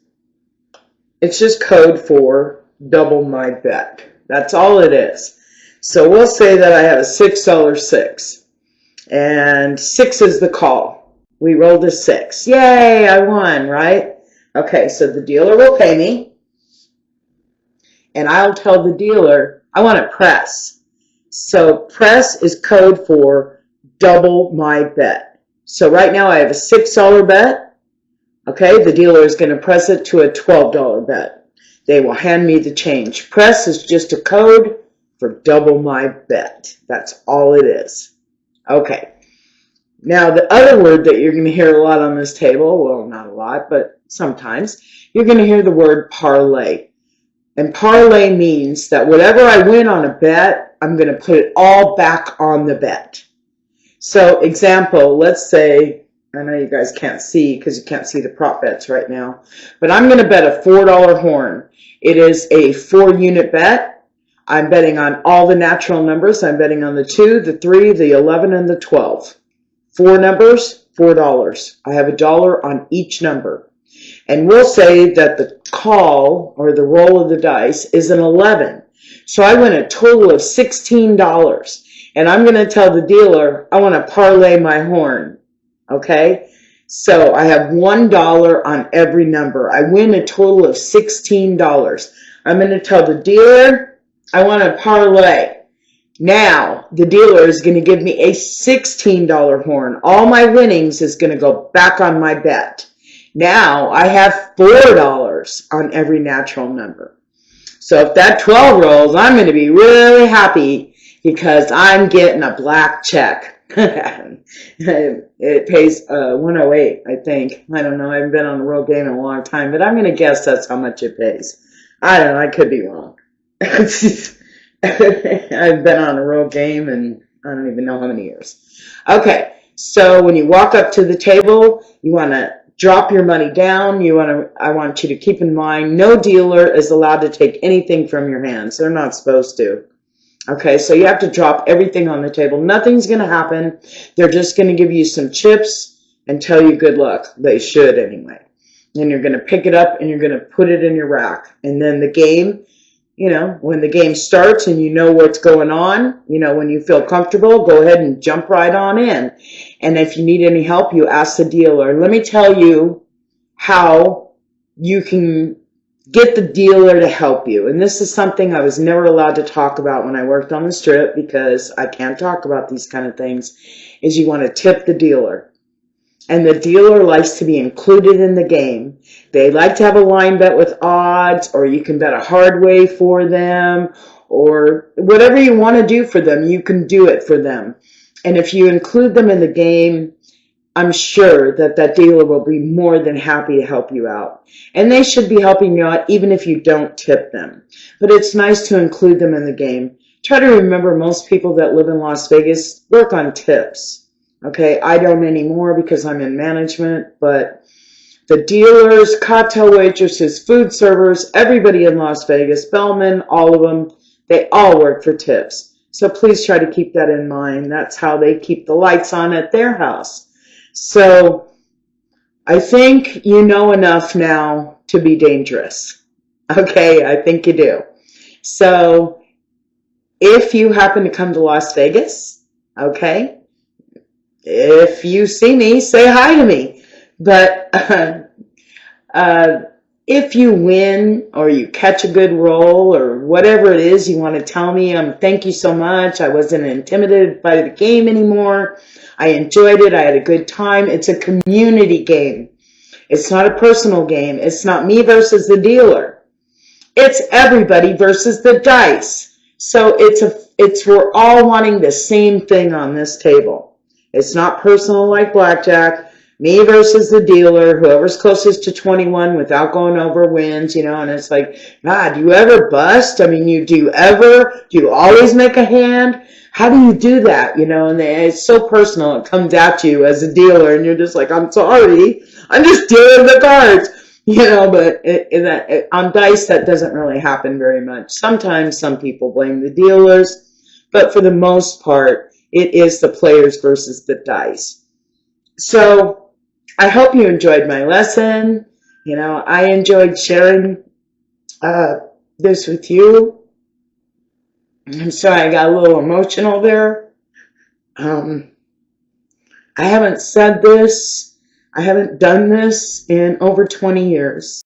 [SPEAKER 1] it's just code for double my bet. That's all it is. So we'll say that I have a $6 6. And 6 is the call. We rolled a 6. Yay, I won, right? Okay, so the dealer will pay me. And I'll tell the dealer I want to press. So press is code for double my bet. So right now I have a $6 bet. Okay, the dealer is going to press it to a $12 bet. They will hand me the change. Press is just a code for double my bet. That's all it is. Okay. Now the other word that you're going to hear a lot on this table, well, not a lot, but sometimes, you're going to hear the word parlay. And parlay means that whatever I win on a bet, I'm going to put it all back on the bet. So, example, let's say, I know you guys can't see because you can't see the prop bets right now, but I'm going to bet a $4 horn. It is a 4-unit bet. I'm betting on all the natural numbers. I'm betting on the 2, the 3, the 11, and the 12. 4 numbers, $4. I have $1 on each number. And we'll say that the call, or the roll of the dice, is an 11. So I win a total of $16. And I'm going to tell the dealer, I want to parlay my horn. Okay? So I have $1 on every number. I win a total of $16. I'm going to tell the dealer, I want to parlay. Now, the dealer is going to give me a $16 horn. All my winnings is going to go back on my bet. Now, I have $4 on every natural number. So if that 12 rolls, I'm going to be really happy because I'm getting a black check. It pays 108, I think. I don't know. I haven't been on a real game in a long time, but I'm going to guess that's how much it pays. I don't know. I could be wrong. I've been on a real game and I don't even know how many years. Okay, so when you walk up to the table, you want to drop your money down. I want you to keep in mind, no dealer is allowed to take anything from your hands. They're not supposed to. Okay, so you have to drop everything on the table. Nothing's going to happen. They're just going to give you some chips and tell you good luck. They should anyway. And you're going to pick it up and you're going to put it in your rack. And then the game, when the game starts and you know what's going on, when you feel comfortable, go ahead and jump right on in. And if you need any help, you ask the dealer. Let me tell you how you can get the dealer to help you. And this is something I was never allowed to talk about when I worked on the strip, because I can't talk about these kind of things, is you want to tip the dealer. And the dealer likes to be included in the game. They like to have a line bet with odds, or you can bet a hard way for them, or whatever you want to do for them, you can do it for them. And if you include them in the game, I'm sure that that dealer will be more than happy to help you out. And they should be helping you out even if you don't tip them. But it's nice to include them in the game. Try to remember, most people that live in Las Vegas work on tips. Okay, I don't anymore because I'm in management, but the dealers, cocktail waitresses, food servers, everybody in Las Vegas, bellmen, all of them, they all work for tips. So please try to keep that in mind. That's how they keep the lights on at their house. So I think you know enough now to be dangerous. Okay, I think you do. So if you happen to come to Las Vegas, okay, if you see me, say hi to me. But if you win or you catch a good roll or whatever it is you want to tell me, thank you so much. I wasn't intimidated by the game anymore. I enjoyed it. I had a good time. It's a community game. It's not a personal game. It's not me versus the dealer. It's everybody versus the dice. So we're all wanting the same thing on this table. It's not personal like blackjack. Me versus the dealer, whoever's closest to 21 without going over wins, and it's like, God, do you ever bust? I mean, do you always make a hand? How do you do that? And it's so personal. It comes at you as a dealer, and you're just like, I'm sorry, I'm just dealing the cards, but on dice, that doesn't really happen very much. Sometimes some people blame the dealers, but for the most part, it is the players versus the dice. So I hope you enjoyed my lesson. I enjoyed sharing this with you. I'm sorry I got a little emotional there. I haven't said this, I haven't done this in over 20 years.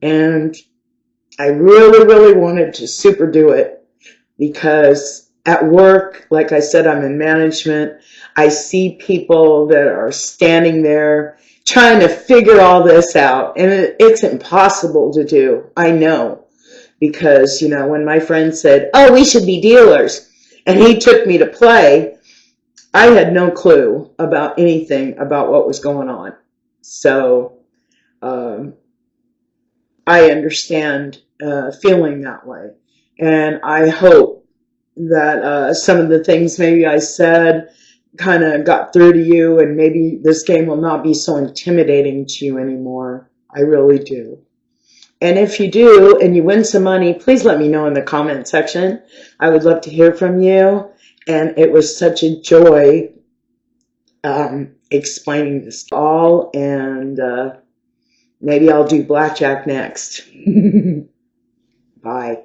[SPEAKER 1] And I really, really wanted to super do it, because at work, like I said, I'm in management. I see people that are standing there trying to figure all this out, and it's impossible to do. I know, because, when my friend said, oh, we should be dealers, and he took me to play, I had no clue about anything about what was going on. So I understand feeling that way. And I hope that some of the things maybe I said kind of got through to you, and maybe this game will not be so intimidating to you anymore. I really do. And if you do, and you win some money, please let me know in the comment section. I would love to hear from you. And it was such a joy explaining this all. And maybe I'll do blackjack next. Bye.